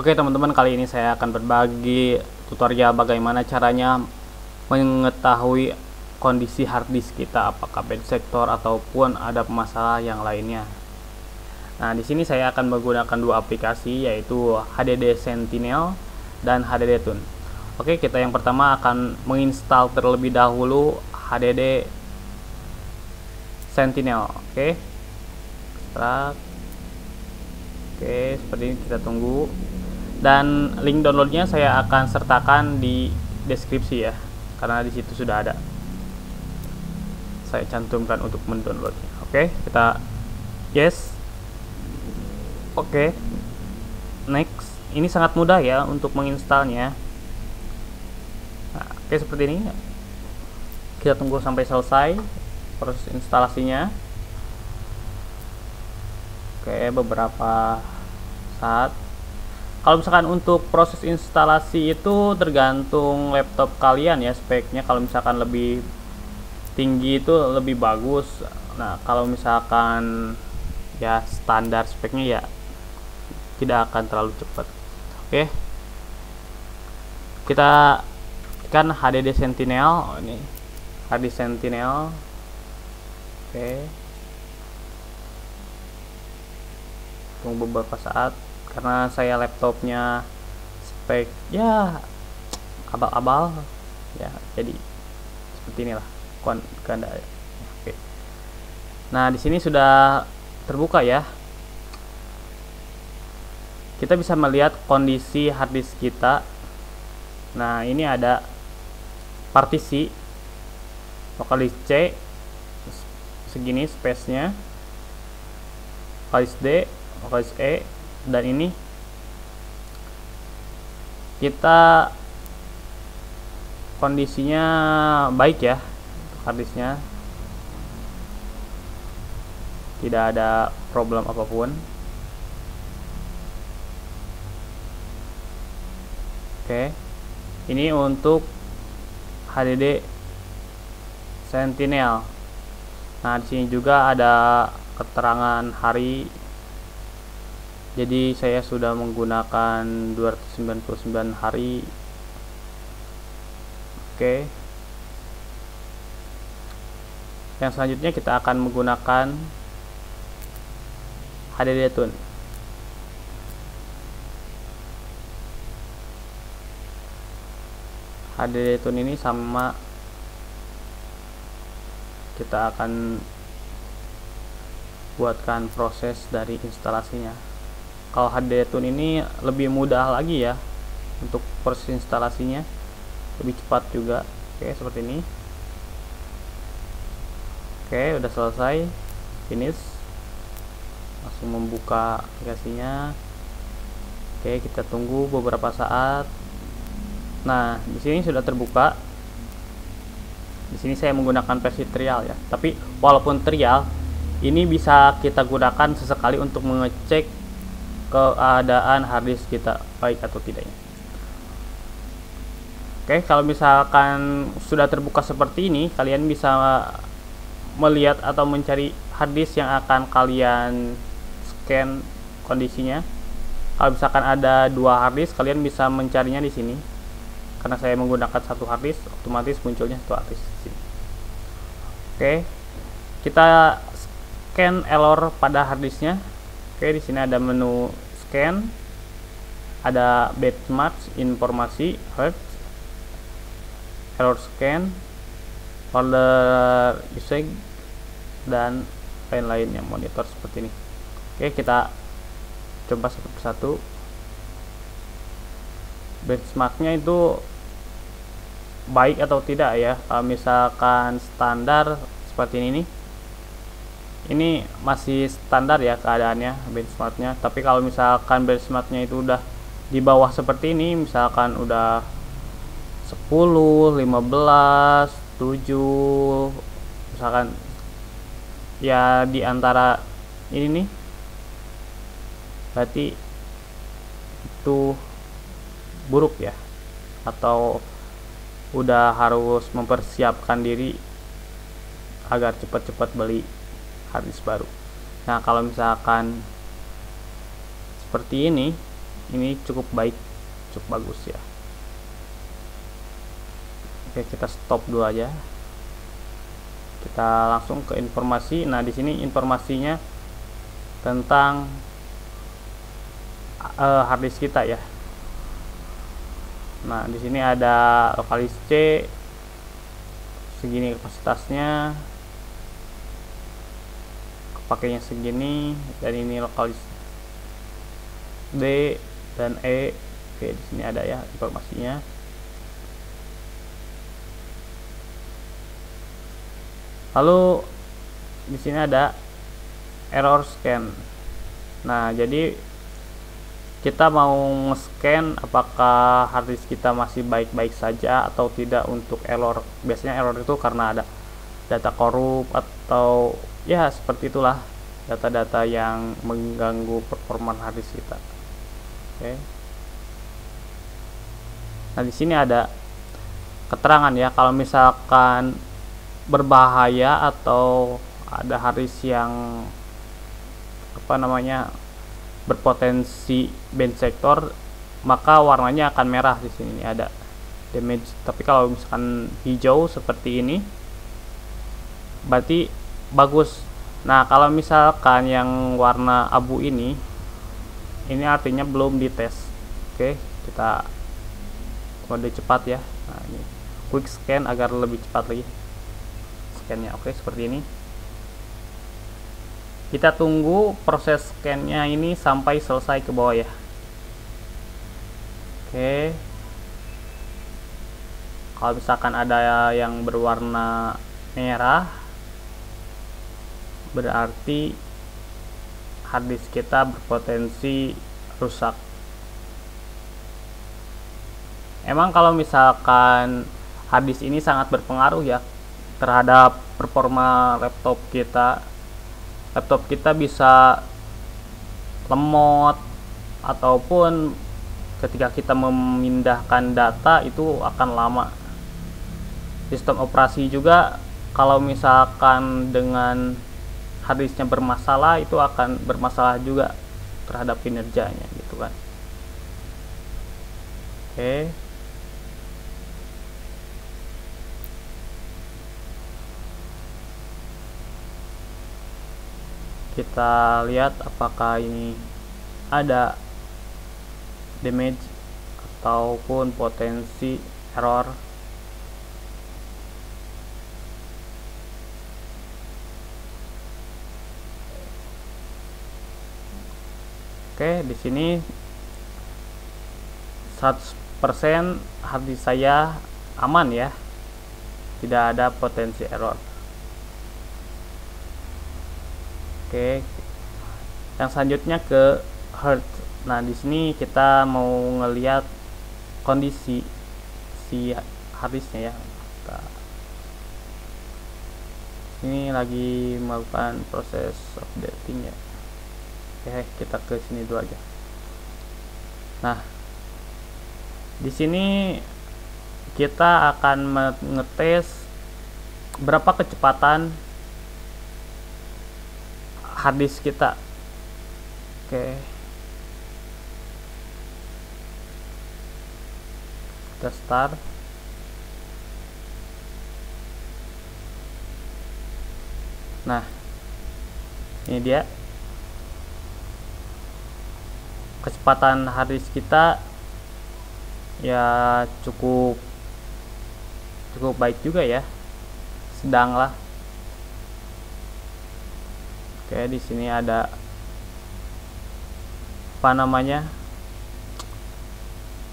Oke teman-teman, kali ini saya akan berbagi tutorial bagaimana caranya mengetahui kondisi harddisk kita, apakah bad sector ataupun ada masalah yang lainnya. Nah, di sini saya akan menggunakan dua aplikasi, yaitu HDD Sentinel dan HDD Tune. Oke, kita yang pertama akan menginstal terlebih dahulu HDD Sentinel. Oke, start. Oke, seperti ini, kita tunggu. Dan link downloadnya saya akan sertakan di deskripsi ya, karena di situ sudah ada. Saya cantumkan untuk mendownloadnya. Oke, kita yes. Oke, next. Ini sangat mudah ya untuk menginstalnya. Nah, oke, seperti ini. Kita tunggu sampai selesai proses instalasinya. Oke, beberapa saat. Kalau misalkan untuk proses instalasi itu tergantung laptop kalian ya, speknya. Kalau misalkan lebih tinggi itu lebih bagus. Nah, kalau misalkan ya standar speknya ya tidak akan terlalu cepat. Oke, kita kan HDD Sentinel. Ini HDD Sentinel. Oke, tunggu beberapa saat karena saya laptopnya spek ya abal-abal ya, jadi seperti inilah ganda. Oke, nah di sini sudah terbuka ya, kita bisa melihat kondisi harddisk kita. Nah, ini ada partisi lokalis C segini space-nya, lokalis D, lokalis E, dan ini kita kondisinya baik ya, harddisknya tidak ada problem apapun. Oke, ini untuk HDD Sentinel. Nah, di sini juga ada keterangan hari. Jadi saya sudah menggunakan 299 hari. Oke. Yang selanjutnya kita akan menggunakan HDD Tune. HDD Tune ini sama, kita akan buatkan proses dari instalasinya. Kalau HDD Tune ini lebih mudah lagi ya untuk proses instalasinya, lebih cepat juga. Oke, seperti ini. Oke, udah selesai, finish. Langsung membuka aplikasinya. Oke, kita tunggu beberapa saat. Nah, di sini sudah terbuka. Di sini saya menggunakan versi trial ya. Tapi walaupun trial, ini bisa kita gunakan sesekali untuk mengecek keadaan harddisk kita baik atau tidaknya. Oke, kalau misalkan sudah terbuka seperti ini, kalian bisa melihat atau mencari harddisk yang akan kalian scan kondisinya. Kalau misalkan ada dua harddisk, kalian bisa mencarinya di sini. Karena saya menggunakan satu harddisk, otomatis munculnya satu harddisk di sini. Oke, kita scan error pada harddisknya. Oke, di sini ada menu scan, ada benchmark, informasi, hard, error scan, folder usage, dan lain-lainnya, monitor seperti ini. Oke, kita coba satu persatu. Benchmarknya itu baik atau tidak ya. Kalau misalkan standar seperti ini masih standar ya keadaannya benchmarknya. Tapi kalau misalkan benchmarknya itu udah di bawah seperti ini, misalkan udah 10, 15, 7, misalkan ya di antara ini nih, berarti itu buruk ya, atau udah harus mempersiapkan diri agar cepat-cepat beli harddisk baru. Nah, kalau misalkan seperti ini, ini cukup baik, cukup bagus ya. Oke, kita stop dulu aja. Kita langsung ke informasi. Nah, di sini informasinya tentang harddisk kita ya. Nah, di sini ada lokalis C, segini kapasitasnya, pakainya segini, dan ini lokalis D dan E. Oke, di sini ada ya informasinya. Lalu di sini ada error scan. Nah, jadi kita mau nge-scan apakah harddisk kita masih baik-baik saja atau tidak untuk error. Biasanya error itu karena ada data korup atau ya seperti itulah, data-data yang mengganggu performa harddisk kita. Oke. Nah, di sini ada keterangan ya, kalau misalkan berbahaya atau ada harddisk yang berpotensi band sector, maka warnanya akan merah. Di sini ada damage. Tapi kalau misalkan hijau seperti ini berarti bagus. Nah, kalau misalkan yang warna abu ini artinya belum dites. Oke, kita mode cepat ya. Nah, ini quick scan agar lebih cepat lagi scan-nya. Oke, seperti ini. Kita tunggu proses scan-nya ini sampai selesai ke bawah ya. Oke. Kalau misalkan ada yang berwarna merah, berarti harddisk kita berpotensi rusak. Emang kalau misalkan harddisk ini sangat berpengaruh ya terhadap performa laptop kita. Laptop kita bisa lemot, ataupun ketika kita memindahkan data itu akan lama. Sistem operasi juga kalau misalkan dengan harddisknya bermasalah, itu akan bermasalah juga terhadap kinerjanya gitu kan. Oke. Kita lihat apakah ini ada damage ataupun potensi error. Oke, di sini 100% harddisk saya aman ya, tidak ada potensi error. Oke, yang selanjutnya ke Hertz. Nah, di sini kita mau ngelihat kondisi si harddisknya ya. Ini lagi melakukan proses updating ya. Oke, kita ke sini dulu aja. Nah, di sini kita akan ngetes berapa kecepatan harddisk kita. Oke, kita start. Nah, ini dia kecepatan harddisk kita ya, cukup baik juga ya, sedang lah. Oke, di sini ada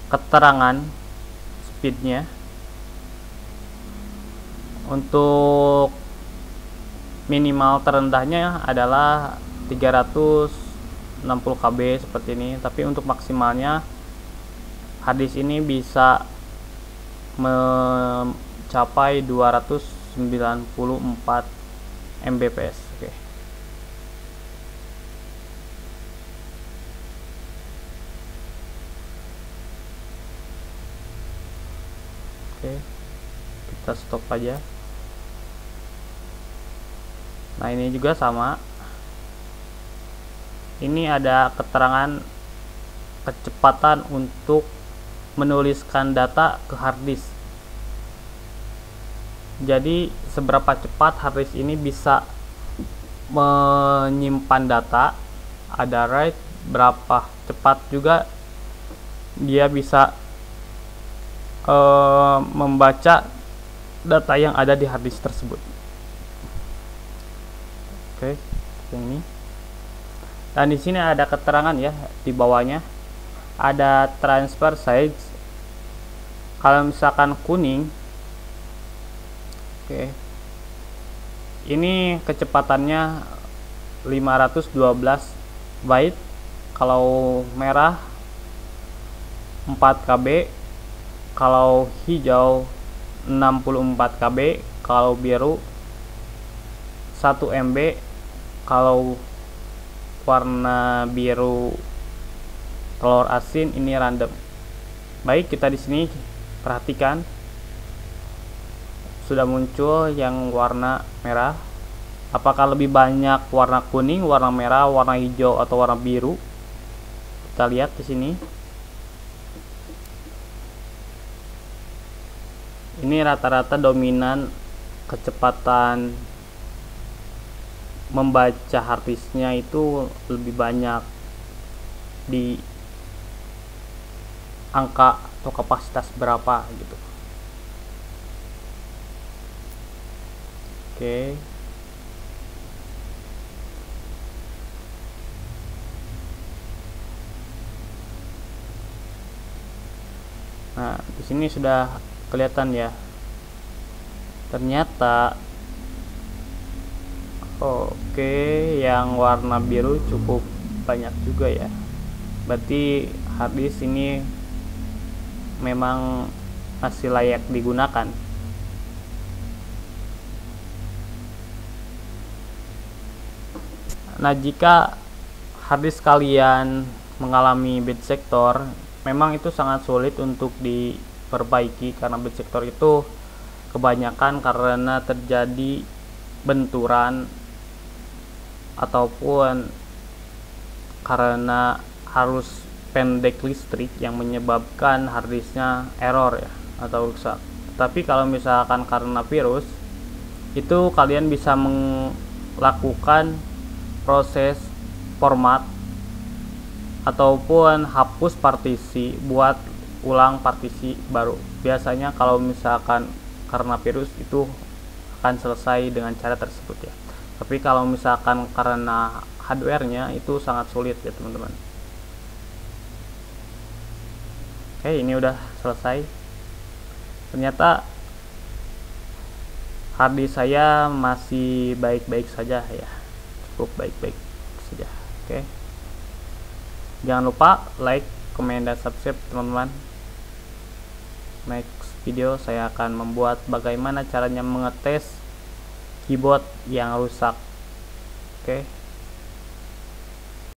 keterangan speednya. Untuk minimal terendahnya adalah 360 KB seperti ini, tapi untuk maksimalnya harddisk ini bisa mencapai 294 Mbps. Oke, kita stop aja. Nah, ini juga sama. Ini ada keterangan kecepatan untuk menuliskan data ke hard disk. Jadi seberapa cepat hard disk ini bisa menyimpan data, ada write, berapa cepat juga dia bisa membaca data yang ada di hard disk tersebut. Oke, ini. Dan di sini ada keterangan ya, di bawahnya ada transfer size. Kalau misalkan kuning, oke, ini kecepatannya 512 byte. Kalau merah 4 KB, kalau hijau 64 KB, kalau biru 1 MB, kalau warna biru telur asin ini random. Baik, kita di sini perhatikan sudah muncul yang warna merah. Apakah lebih banyak warna kuning, warna merah, warna hijau, atau warna biru? Kita lihat di sini. Ini rata-rata dominan kecepatan membaca harddisknya itu lebih banyak di angka atau kapasitas berapa gitu. Oke. Nah, di sini sudah kelihatan ya. Ternyata oke, yang warna biru cukup banyak juga ya. Berarti harddisk ini memang masih layak digunakan. Nah, jika harddisk kalian mengalami bad sector, memang itu sangat sulit untuk diperbaiki, karena bad sector itu kebanyakan karena terjadi benturan ataupun karena arus pendek listrik yang menyebabkan harddisknya error ya, atau rusak. Tapi kalau misalkan karena virus, itu kalian bisa melakukan proses format ataupun hapus partisi buat ulang partisi baru. Biasanya kalau misalkan karena virus itu akan selesai dengan cara tersebut ya. Tapi kalau misalkan karena hardware-nya itu sangat sulit ya teman-teman. Oke, ini udah selesai. Ternyata harddisk saya masih baik-baik saja ya, cukup baik-baik saja. Oke, jangan lupa like, comment, dan subscribe teman-teman. Next video saya akan membuat bagaimana caranya mengetes keyboard yang rusak. Oke.